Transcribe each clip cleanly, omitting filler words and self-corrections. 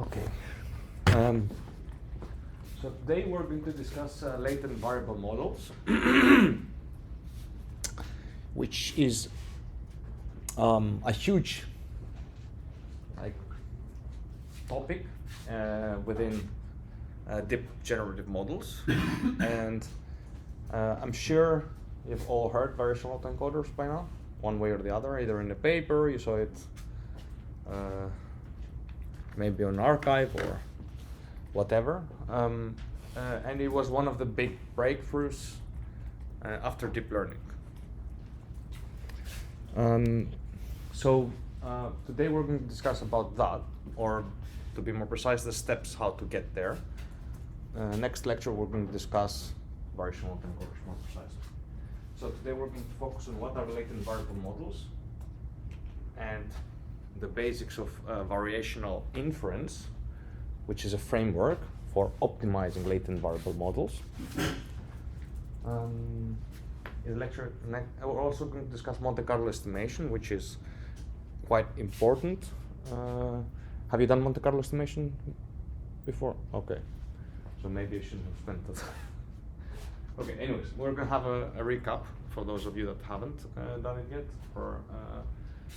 Okay. So today we're going to discuss latent variable models, which is a huge topic within deep generative models, and I'm sure you've all heard variational autoencoders by now, one way or the other, either in the paper, you saw it maybe on archive or whatever, and it was one of the big breakthroughs after deep learning. So today we're going to discuss about that, or to be more precise, the steps how to get there. Next lecture we're going to discuss variational autoencoders more precisely. So today we're going to focus on what are latent variable models and the basics of variational inference, which is a framework for optimizing latent variable models. In the lecture, we're also going to discuss Monte Carlo estimation, which is quite important. Have you done Monte Carlo estimation before? Okay, so maybe I shouldn't have spent that. Okay, anyways, we're going to have a recap for those of you that haven't done it yet,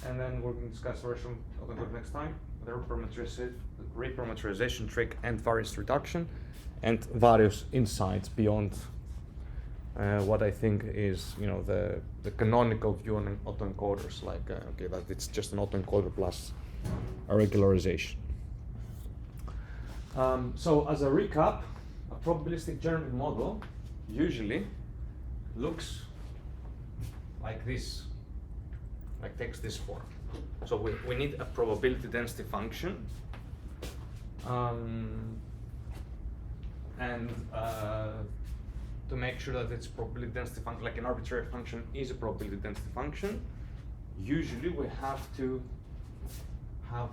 and then we're going to discuss variational autoencoders next time, the reparameterization trick and variance reduction, and various insights beyond what I think is, the canonical view on autoencoders, like okay, that it's just an autoencoder plus a regularization. So as a recap, a probabilistic generative model usually looks like this, like takes this form. So we need a probability density function, and to make sure that it's probability density function, like an arbitrary function is a probability density function, usually we have to have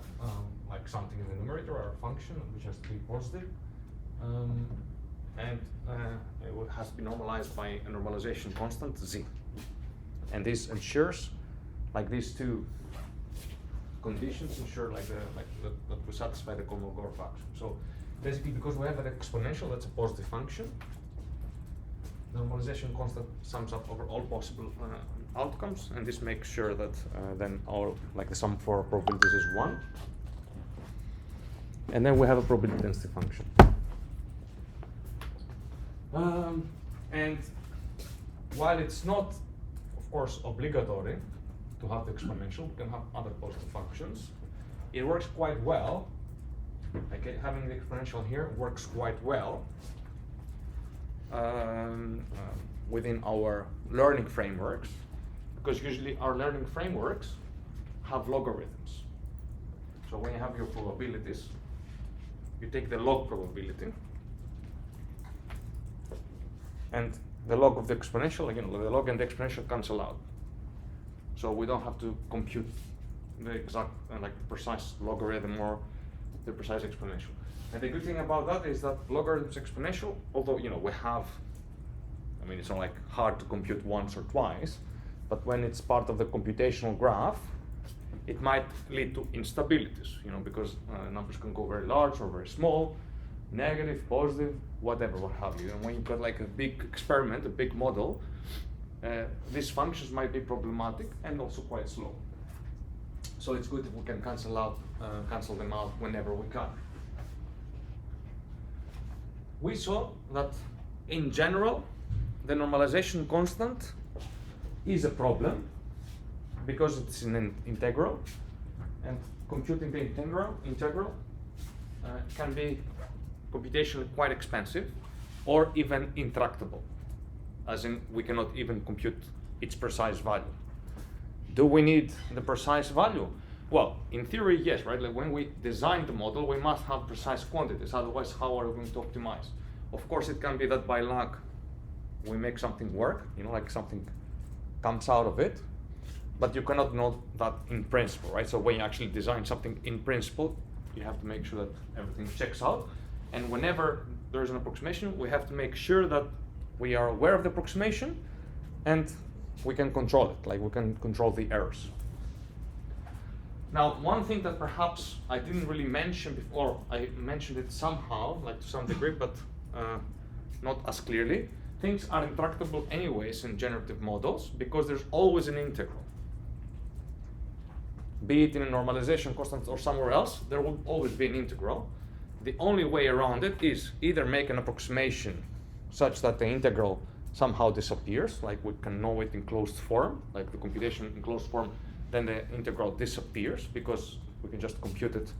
like something in the numerator or a function which has to be positive, and it has to be normalized by a normalization constant z. And this ensures, like these two conditions ensure that we satisfy the Kolmogorov function. So basically, because we have an exponential that's a positive function, the normalization constant sums up over all possible outcomes, and this makes sure that then the sum for probabilities is 1. And then we have a probability density function. And while it's not, of course, obligatory to have the exponential, we can have other positive functions. It works quite well. Okay, having the exponential here works quite well within our learning frameworks, because usually our learning frameworks have logarithms. So when you have your probabilities, you take the log probability, and the log of the exponential, again, the log and the exponential cancel out. So we don't have to compute the exact, precise logarithm or the precise exponential. And the good thing about that is that logarithms exponential, although we have, it's not like hard to compute once or twice, but when it's part of the computational graph, it might lead to instabilities, because numbers can go very large or very small, negative, positive, whatever, what have you. And when you've got like a big experiment, a big model, these functions might be problematic and also quite slow. So it's good if we can cancel them out whenever we can. We saw that in general, the normalization constant is a problem because it's in an integral, and computing the integral can be computationally quite expensive or even intractable, as in we cannot even compute its precise value. Do we need the precise value? Well, in theory, yes, right? Like when we design the model, we must have precise quantities, otherwise how are we going to optimize? Of course, it can be that by luck we make something work, like something comes out of it, but you cannot know that in principle, right? So when you actually design something in principle, you have to make sure that everything checks out. And whenever there's an approximation, we have to make sure that we are aware of the approximation and we can control it, like we can control the errors. Now, one thing that perhaps I didn't really mention before, I mentioned it somehow, like to some degree, but not as clearly. Things are intractable anyways in generative models because there's always an integral. Be it in a normalization constant or somewhere else, there will always be an integral. The only way around it is either make an approximation such that the integral somehow disappears, like we can know it in closed form, like the computation in closed form, then the integral disappears because we can just compute it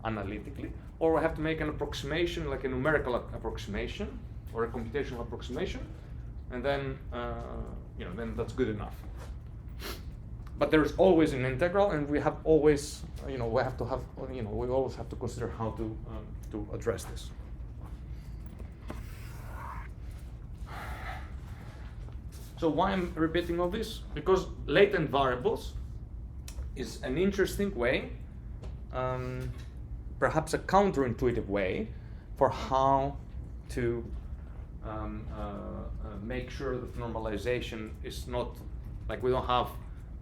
analytically. Or we have to make an approximation, like a numerical approximation or a computational approximation, and then then that's good enough. But there's always an integral, and we have always, we always have to consider how to address this. So why I'm repeating all this? Because latent variables is an interesting way, perhaps a counterintuitive way, for how to make sure that normalization is not, like we don't have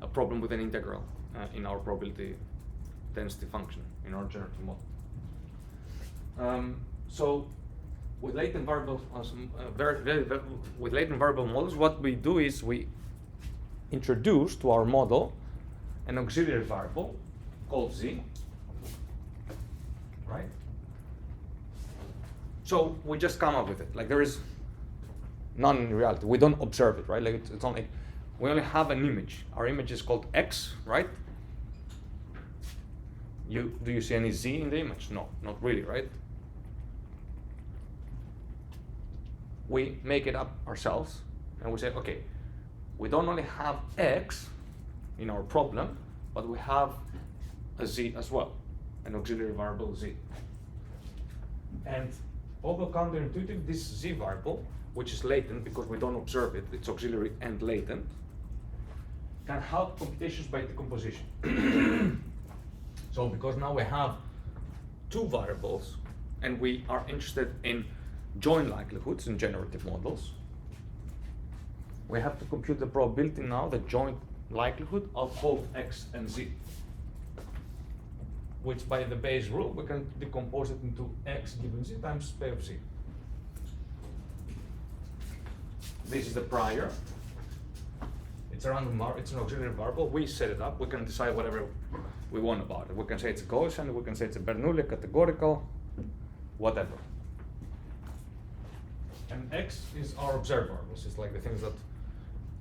a problem with an integral in our probability density function, in our generative model. So with latent variables, with latent variable models, what we do is we introduce to our model an auxiliary variable called z, right? So we just come up with it. Like there is none in reality. We don't observe it, right? Like it's only, we only have an image. Our image is called x, right? Do you see any z in the image? No, not really, right? We make it up ourselves, and we say, okay, we don't only have x in our problem, but we have a z as well, an auxiliary variable z. And although counterintuitive, this z variable, which is latent because we don't observe it, it's auxiliary and latent, can help computations by decomposition. So because now we have two variables, and we are interested in joint likelihoods in generative models, we have to compute the probability now, the joint likelihood of both x and z, which by the Bayes rule we can decompose it into x given z times p of z. This is the prior. It's a random, it's an auxiliary variable. We set it up. We can decide whatever we want about it. We can say it's a Gaussian, we can say it's a Bernoulli, categorical, whatever. And x is our observed variables. It's like the things that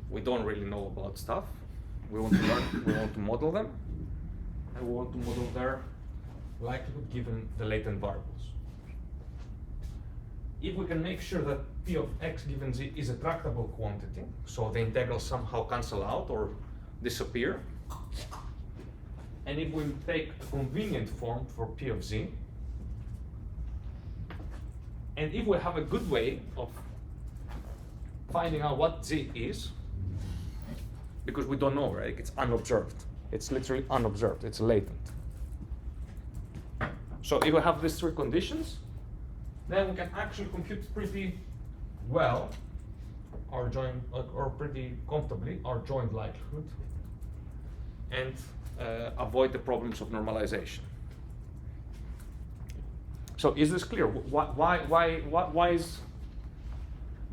we don't really know about stuff. We want to learn, we want to model them, and we want to model their likelihood given the latent variables. If we can make sure that p of x given z is a tractable quantity, so the integrals somehow cancel out or disappear, and if we take a convenient form for p of z, and if we have a good way of finding out what z is, because we don't know, right? It's unobserved. It's literally unobserved. It's latent. So if we have these three conditions, then we can actually compute pretty well our joint, or pretty comfortably our joint likelihood, and avoid the problems of normalization. So is this clear? Why is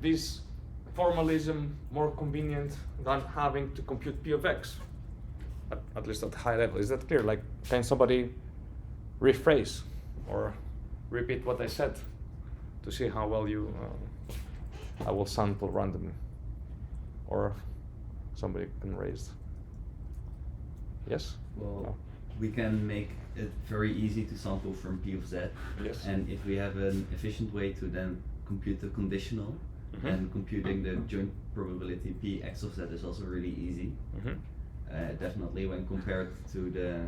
this formalism more convenient than having to compute p of x, at least at high level? Is that clear? Like, can somebody rephrase or repeat what I said to see how well you, I will sample randomly, or somebody can raise. Yes? Well, no. We can make it very easy to sample from p of z. Yes. And if we have an efficient way to then compute the conditional, and computing the joint probability p x of z is also really easy. Definitely when compared to the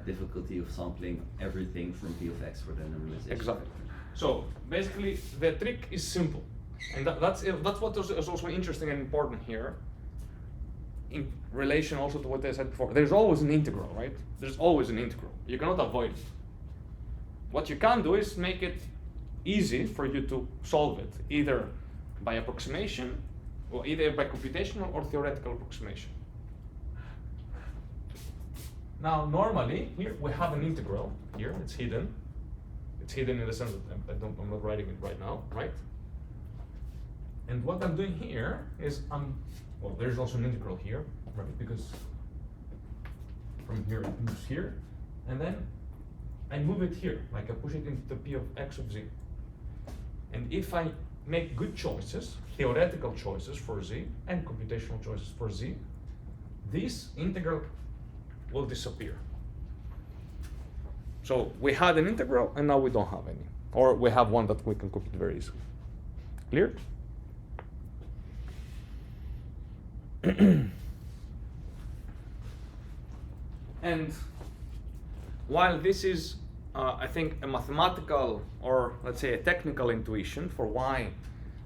difficulty of sampling everything from p of x for the normalization. Exactly. So basically the trick is simple, and that's what is also interesting and important here, in relation also to what I said before. There's always an integral, right? There's always an integral. You cannot avoid it. What you can do is make it easy for you to solve it, either by approximation, or either by computational or theoretical approximation. Now, normally, here we have an integral. Here, it's hidden. It's hidden in the sense that I'm not writing it right now, right? And what I'm doing here is well, there's also an integral here, right? Because from here it moves here, and then I move it here, like I push it into the p of x of z. And if I make good choices, theoretical choices for z, and computational choices for z, this integral will disappear. So we had an integral, and now we don't have any. Or we have one that we can compute very easily. Clear? And while this is, I think, a mathematical or let's say a technical intuition for why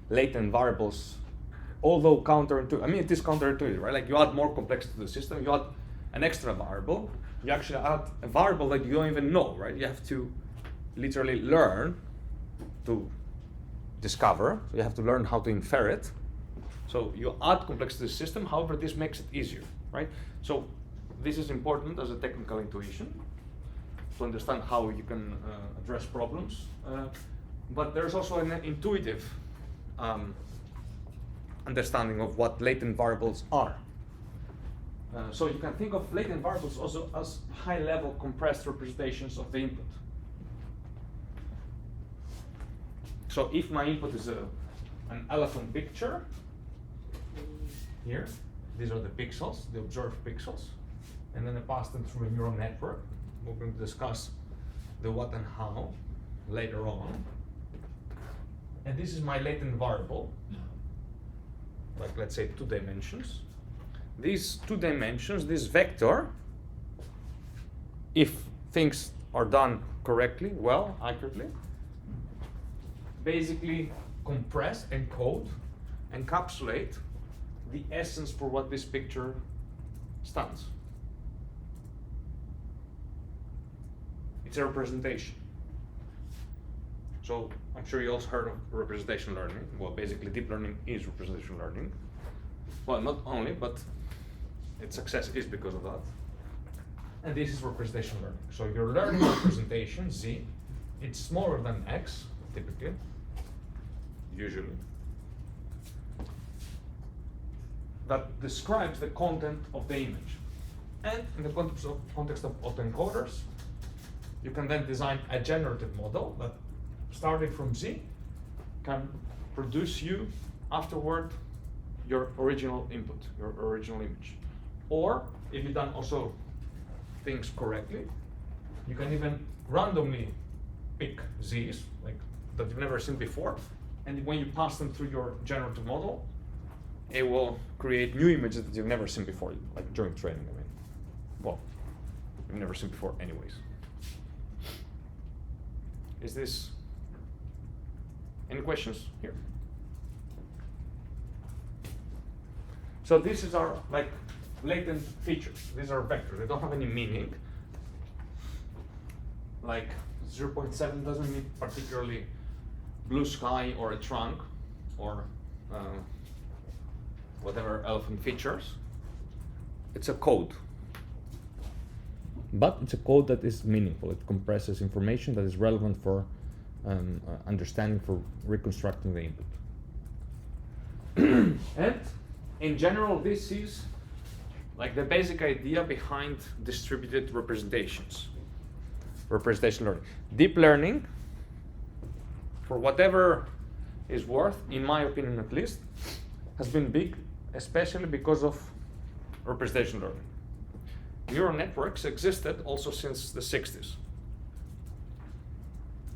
latent variables, although counterintuitive, I mean it is counterintuitive, right? Like you add more complexity to the system, you add an extra variable, you actually add a variable that you don't even know, right? You have to literally learn to discover, so you have to learn how to infer it. So you add complexity to the system, however, this makes it easier, right? So this is important as a technical intuition to understand how you can address problems. But there's also an intuitive understanding of what latent variables are. So you can think of latent variables also as high-level compressed representations of the input. So if my input is an elephant picture, here, these are the pixels, the observed pixels, and then I pass them through a neural network. We're going to discuss the what and how later on. And this is my latent variable, like let's say 2 dimensions. These 2 dimensions, this vector, if things are done correctly, well, accurately, basically compress, encode, encapsulate the essence for what this picture stands. It's a representation. So I'm sure you also heard of representation learning. Well, basically deep learning is representation learning. Well, not only, but its success is because of that. And this is representation learning. So you're learning representation, z, it's smaller than x, typically, usually, that describes the content of the image. And in the context of autoencoders, you can then design a generative model that, starting from z, can produce you afterward your original input, your original image. Or if you've done also things correctly, you can even randomly pick z's like that you've never seen before, and when you pass them through your generative model, it will create new images that you've never seen before, like during training. I mean, well, you've never seen before, anyways. Is this any questions here? So this is our like latent features. These are vectors. They don't have any meaning. Like 0.7 doesn't mean particularly blue sky or a trunk or whatever elephant features. It's a code. But it's a code that is meaningful. It compresses information that is relevant for understanding, for reconstructing the input. And in general, this is like the basic idea behind distributed representations, representation learning. Deep learning, for whatever is worth, in my opinion at least, has been big, especially because of representation learning. Neural networks existed also since the 60s,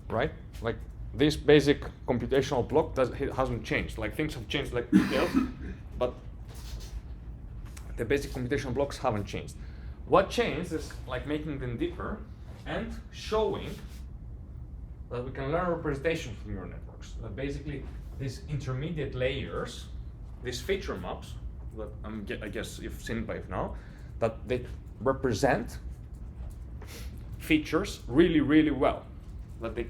right? Like this basic computational block hasn't changed. Like things have changed like details, but the basic computational blocks haven't changed. What changed is like making them deeper and showing that we can learn representation from neural networks. That basically these intermediate layers, these feature maps that I guess you've seen by now, that they represent features really, really well. That they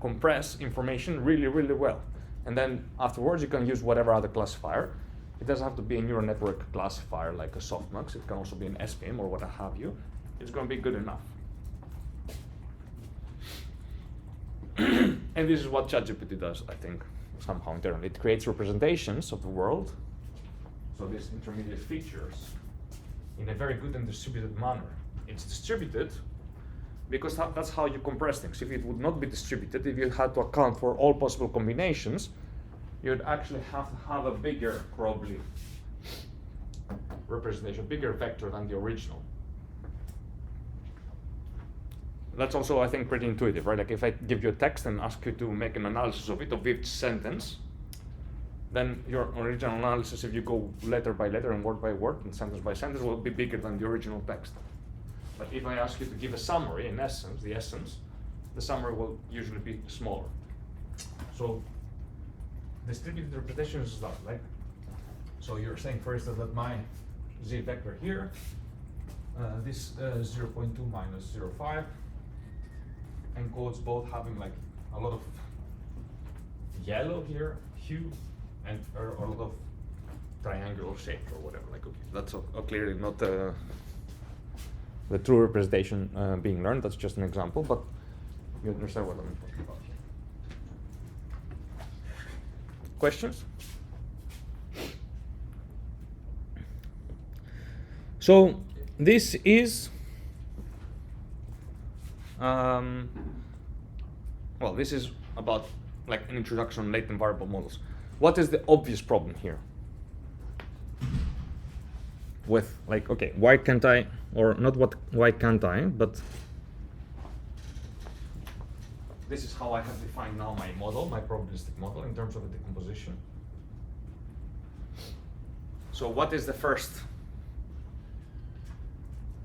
compress information really, really well. And then afterwards you can use whatever other classifier. It doesn't have to be a neural network classifier like a softmax. It can also be an SPM or what have you. it's going to be good enough. And this is what ChatGPT does, I think, somehow internally. It creates representations of the world, so these intermediate features, in a very good and distributed manner. It's distributed because that's how you compress things. If it would not be distributed, if you had to account for all possible combinations, you'd actually have to have a bigger, probably, representation, bigger vector than the original. That's also, I think, pretty intuitive, right? Like if I give you a text and ask you to make an analysis of it, of each sentence, then your original analysis, if you go letter by letter and word by word and sentence by sentence, will be bigger than the original text. But if I ask you to give a summary, in essence, the summary will usually be smaller. So distributed representation is that, right? So you're saying, for instance, that my z vector here, this 0.2 minus 0.5, encodes both having like a lot of yellow here, hue, and or a lot of triangular shape or whatever. Like, okay, that's clearly not the true representation being learned. That's just an example, but you understand what I'm talking about here. Questions? So this is well, this is about like an introduction on latent variable models. What is the obvious problem here? With like, okay, why can't I, or not what, why can't I, but this is how I have defined now my model, my probabilistic model in terms of the decomposition. So what is the first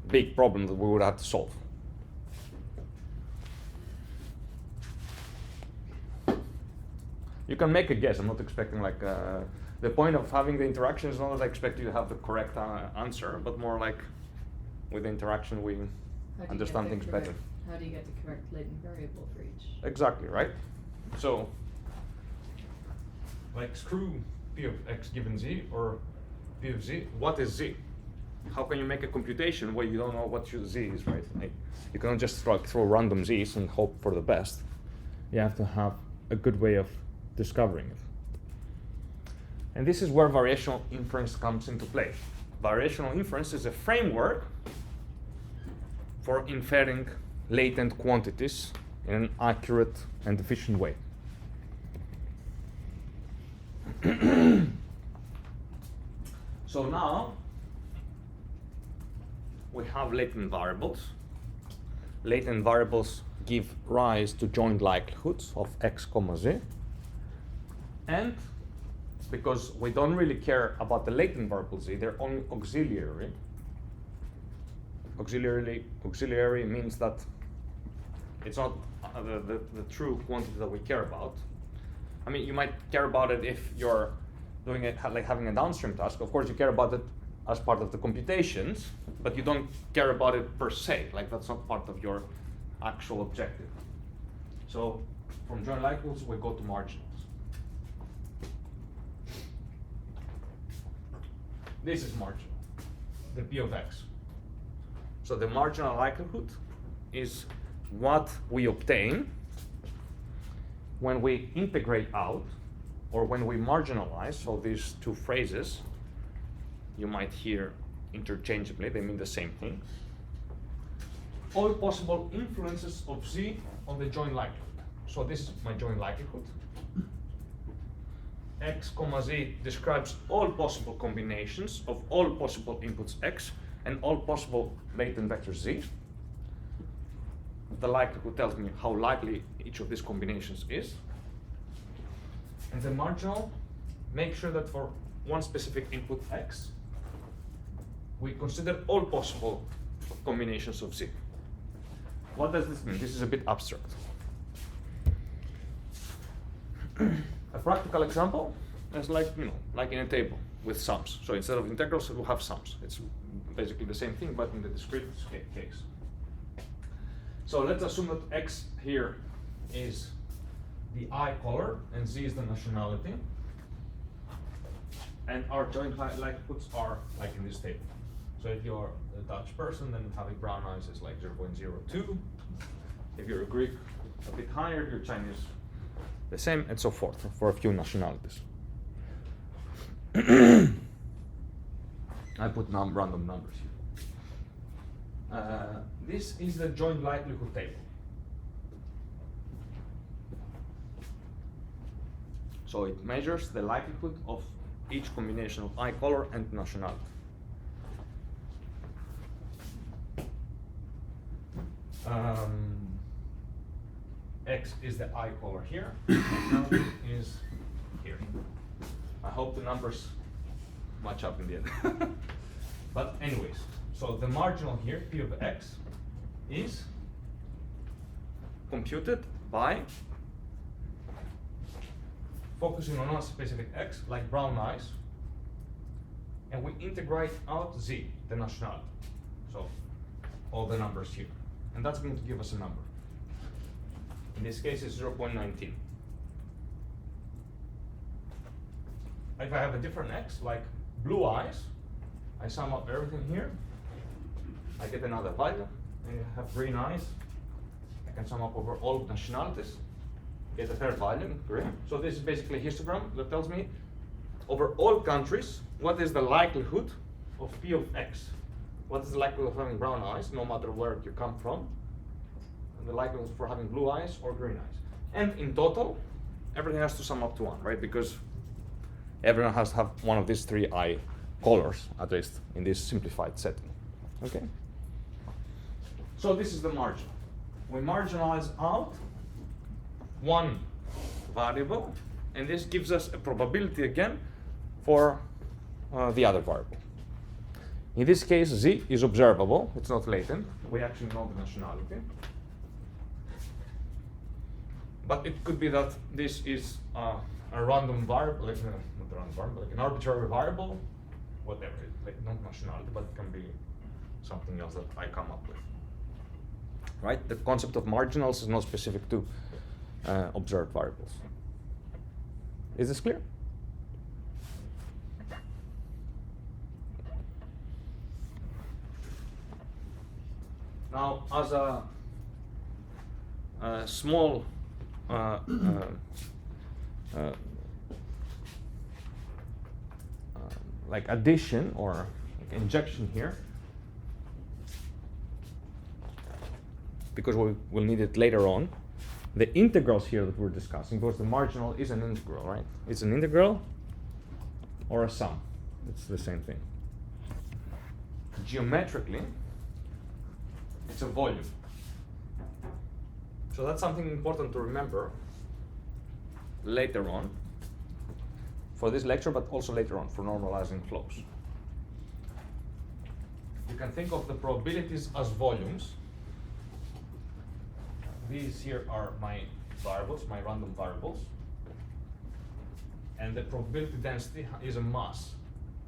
big problem that we would have to solve? You can make a guess. I'm not expecting like the point of having the interaction is not that I expect you to have the correct answer, but more like with the interaction we understand things better. How do you get the correct latent variable for each? Exactly, right? So, like screw p of x given z or p of z, what is z? How can you make a computation where you don't know what your z is, right? Like, you cannot just throw random z's and hope for the best. You have to have a good way of discovering it. And this is where variational inference comes into play. Variational inference is a framework for inferring latent quantities in an accurate and efficient way. So now we have latent variables. Latent variables give rise to joint likelihoods of x comma z. And because we don't really care about the latent variable z, they're only auxiliary. Auxiliary means that it's not the true quantity that we care about. I mean, you might care about it if you're doing it like having a downstream task. Of course, you care about it as part of the computations, but you don't care about it per se. Like that's not part of your actual objective. So from joint likelihoods, we go to marginals. This is marginal, the p of x. So the marginal likelihood is what we obtain when we integrate out or when we marginalize. So these two phrases you might hear interchangeably, they mean the same thing. All possible influences of z on the joint likelihood. So this is my joint likelihood. X comma z describes all possible combinations of all possible inputs x and all possible latent vectors z. The likelihood tells me how likely each of these combinations is. And the marginal makes sure that for one specific input x, we consider all possible combinations of z. What does this mean? This is a bit abstract. A practical example is like, like in a table with sums. So instead of integrals, we'll have sums. It's basically the same thing, but in the discrete case. So let's assume that x here is the eye color and z is the nationality. And our joint likelihoods are like in this table. So if you're a Dutch person, then having brown eyes is like 0.02. If you're a Greek, a bit higher. If you're Chinese, the same, and so forth for a few nationalities. I put random numbers here. This is the joint likelihood table. So it measures the likelihood of each combination of eye color and nationality. X is the eye color here, nationality is here. I hope the numbers match up in the end. But anyways, so the marginal here, P of X, is computed by focusing on one specific X, like brown eyes, and we integrate out Z, the nationality. So all the numbers here. And that's going to give us a number. In this case, it's 0.19. If I have a different X, like blue eyes, I sum up everything here, I get another value. And I have green eyes, I can sum up over all nationalities, get a third value, green. So this is basically a histogram that tells me over all countries, what is the likelihood of P of X? What is the likelihood of having brown eyes, no matter where you come from? And the likelihood for having blue eyes or green eyes. And in total, everything has to sum up to 1, right? Because everyone has to have one of these 3 eye colors, at least in this simplified setting. Okay? So this is the marginal. We marginalize out one variable, and this gives us a probability again for the other variable. In this case, Z is observable, it's not latent. We actually know the nationality. But it could be that this is a random variable, like, not a random variable, like an arbitrary variable, whatever, like not nationality, but it can be something else that I come up with. Right? The concept of marginals is not specific to observed variables. Is this clear? Now, as a small like addition or like injection here, because we will need it later on, the integrals here that we're discussing, because the marginal is an integral, right? It's an integral or a sum. It's the same thing. Geometrically, it's a volume. So that's something important to remember later on for this lecture, but also later on for normalizing flows. You can think of the probabilities as volumes. These here are my variables, my random variables. And the probability density is a mass.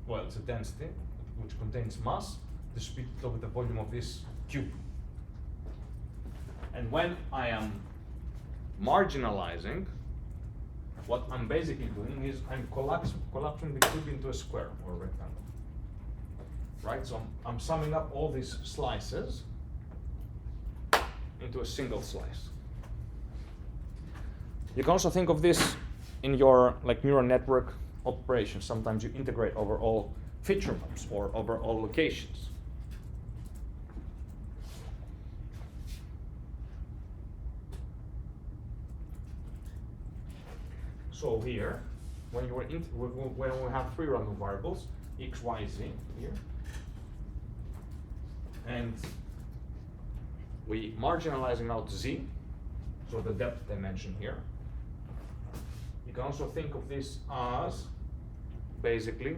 Well, it's a density which contains mass distributed over the volume of this cube. And when I am marginalizing, what I'm basically doing is I'm collapsing the cube into a square or a rectangle. Right? So I'm summing up all these slices into a single slice. You can also think of this in your neural network operations. Sometimes you integrate over all feature maps or over all locations. So here, when we have 3 random variables, x, y, z here, and we marginalizing out z, so the depth dimension here. You can also think of this as basically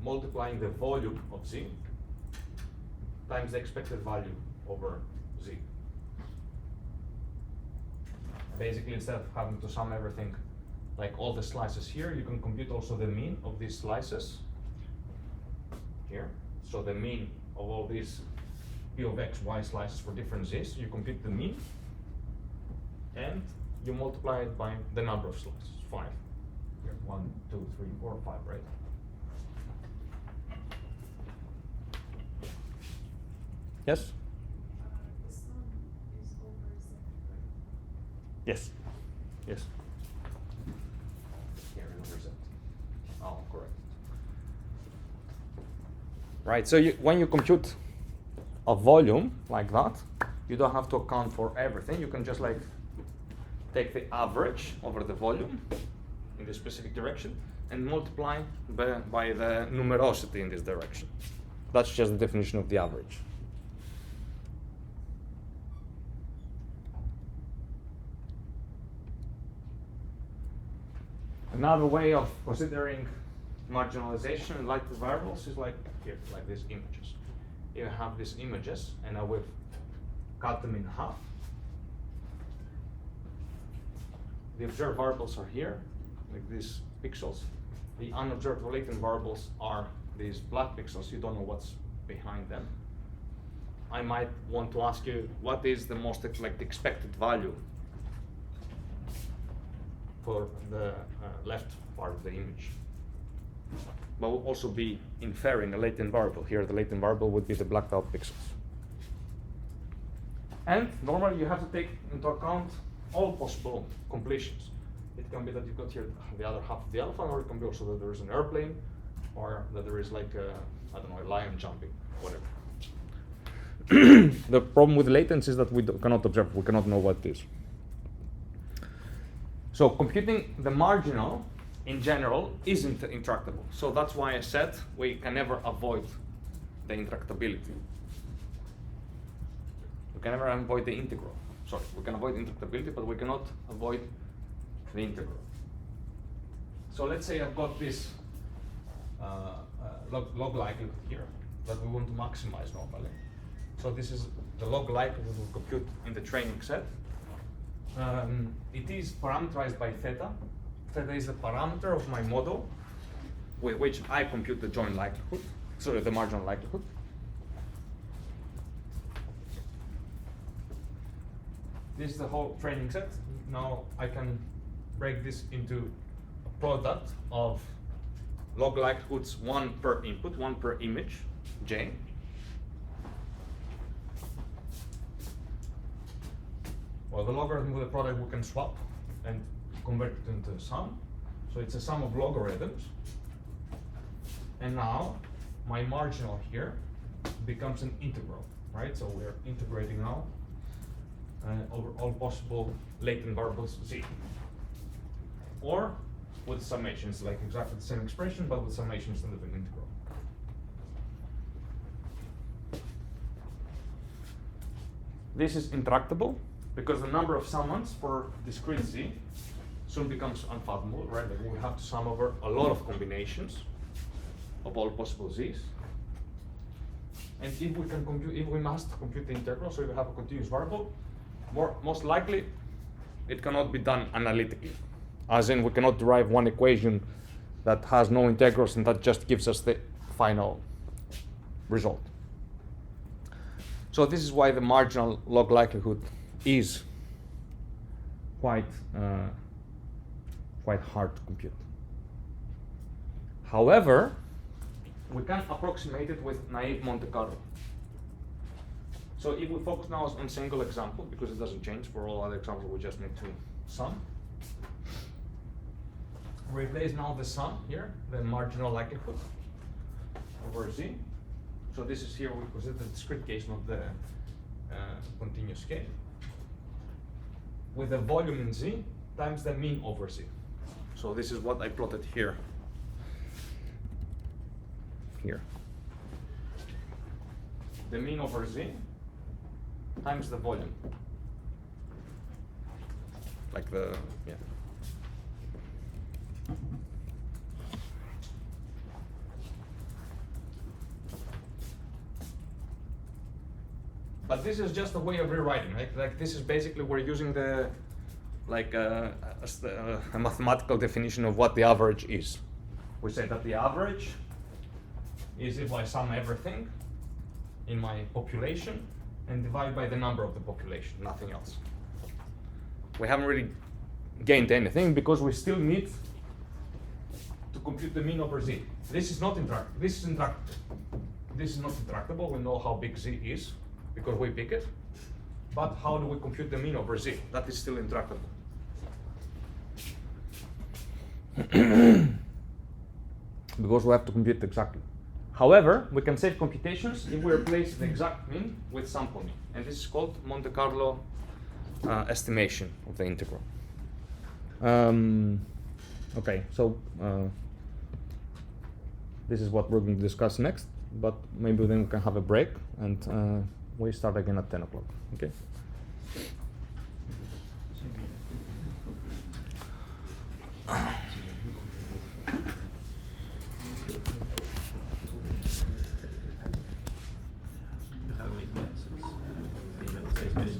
multiplying the volume of z times the expected value over z. Basically, instead of having to sum everything, like all the slices here, you can compute also the mean of these slices here. So the mean of all these P of X, Y slices for different z's, you compute the mean, and you multiply it by the number of slices, 5. Here, 1, 2, 3, 4, 5, right? Yes? The sum is over Z, right? Yes. Yes. Here is over Z. Oh, correct. Right, so when you compute a volume like that, you don't have to account for everything. You can just like take the average over the volume in this specific direction and multiply by the numerosity in this direction. That's just the definition of the average. Another way of considering marginalization in Latent variables is like here, like these images. You have these images, and I will cut them in half. The observed variables are here, like these pixels. The unobserved latent variables are these black pixels. You don't know what's behind them. I might want to ask you, what is the most like expected value for the left part of the image? But we'll also be inferring a latent variable. Here, the latent variable would be the blacked out pixels. And normally you have to take into account all possible completions. It can be that you've got here the other half of the elephant, or it can be also that there is an airplane, or that there is like a, I don't know, a lion jumping, whatever. The problem with latents is that we cannot observe, we cannot know what it is. So computing the marginal in general isn't intractable. So that's why I said we can never avoid the intractability. We can never avoid the integral. Sorry, we can avoid intractability, but we cannot avoid the integral. So let's say I've got this log likelihood here that we want to maximize normally. So this is the log likelihood we compute in the training set. It is parameterized by theta. Theta is the parameter of my model with which I compute the joint likelihood, sorry, the marginal likelihood. This is the whole training set. Now I can break this into a product of log likelihoods, one per input, one per image, J. Well, the logarithm with the product we can swap and convert it into a sum. So it's a sum of logarithms. And now my marginal here becomes an integral, right? So we're integrating now over all possible latent variables Z. Or with summations, like exactly the same expression, but with summation instead of an integral. This is intractable because the number of summands for discrete Z soon becomes unfathomable, right? Like we have to sum over a lot of combinations of all possible Z's. And if we can compute, if we must compute the integral, so if we have a continuous variable, most likely it cannot be done analytically. As in, we cannot derive one equation that has no integrals and that just gives us the final result. So this is why the marginal log likelihood is quite hard to compute. However, we can approximate it with naive Monte Carlo. So if we focus now on a single example, because it doesn't change for all other examples, we just need to sum. Replace now the sum here, the marginal likelihood over Z. So this is here, we consider the discrete case, not the continuous case. With the volume in Z times the mean over Z. So this is what I plotted here. Here. The mean over Z times the volume. Like the, yeah. But this is just a way of rewriting, right? Like this is basically, we're using the, like a mathematical definition of what the average is. We say that the average is if I sum everything in my population and divide by the number of the population, nothing else. We haven't really gained anything because we still need to compute the mean over Z. This is not intractable. This is intractable. This is not intractable. We know how big Z is. because we pick it. But how do we compute the mean over z? That is still intractable. Because we have to compute exactly. However, we can save computations if we replace the exact mean with sample mean. And this is called Monte Carlo estimation of the integral. Okay, so this is what we're going to discuss next, but maybe then we can have a break and we start again at 10 o'clock, okay?